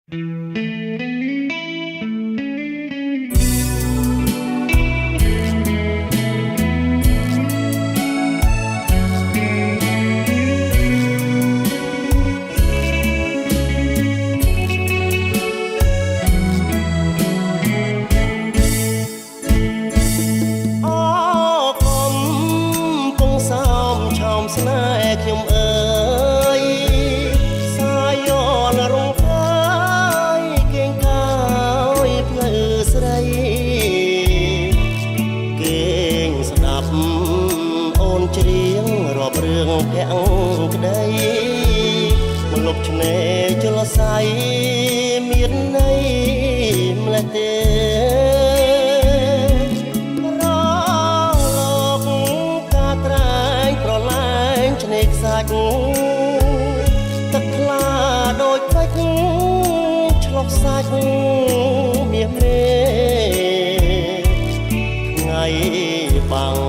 ស្នេហ៍ខ្ញុំអើយសាយនរងកាយគេងកាយផ្លូវស្រីគេងស្ដាប់អូនច្រៀងរាប់រឿងភក្តីមកលុបឆ្នេរជលស័យមានន័យម្លេះទេទឹកថ្លាដូចពេជ្រឆ្លុះសាច់មាសមេថ្ងៃបាំង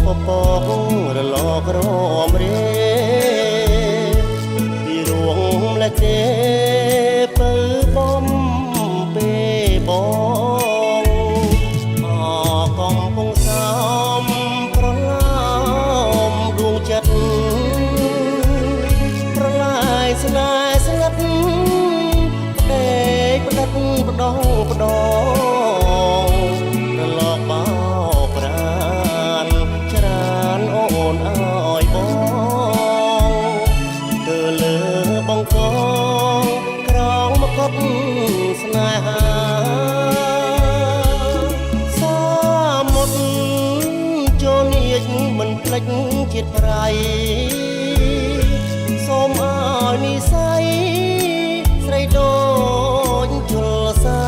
ពពករលករមរេពីរួងម្លេះទេពើបំពេលបងអកំពុងសំប្រឡំដួងចិត្តស្នេហ៍ស្ងាត់ផ្ដេកផ្ដិតផ្ដងផ្ដងរលកបោកប្រានច្រានអូនអើយបងទៅលើបងកងក្រងមកប់ស្នេហាសាមុតចូលនាចមិនភ្លេចជាតិប្រៃសូមឲ្យនិស័យស្រីដូចជលសា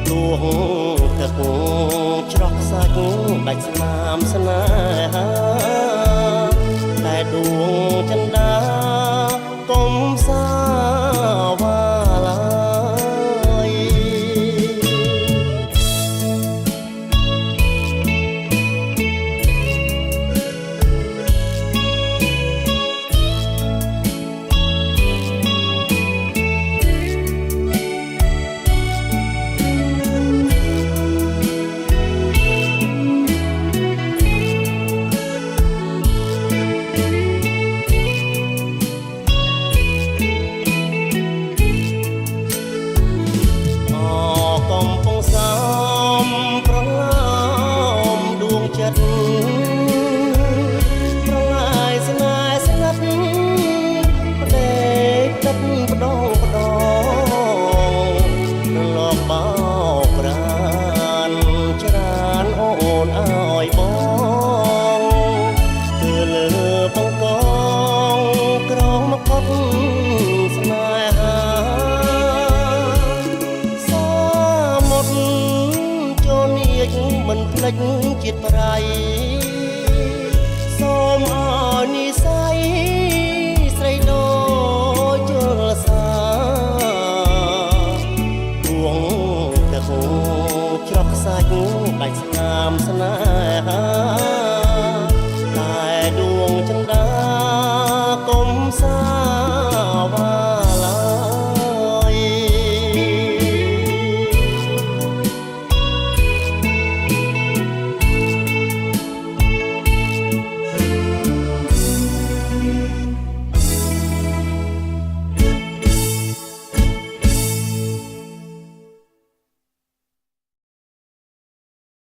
ដួងទឹកច្រោះសាច់ដាច់ស្នាមស្នេហាតែដួងចិន្តាកុំសាវ៉ាឡើយប្រឡាយស្នេហ៍ស្ងាត់ផ្ដេកទឹកផ្ដងផ្ដងរលកបោកប្រានច្រានអូនអើយបងគឺលើបងកងក្រងមកកត់ស្នេហាសាមុតចូលនាចមិនភ្លេចជាតិប្រៃ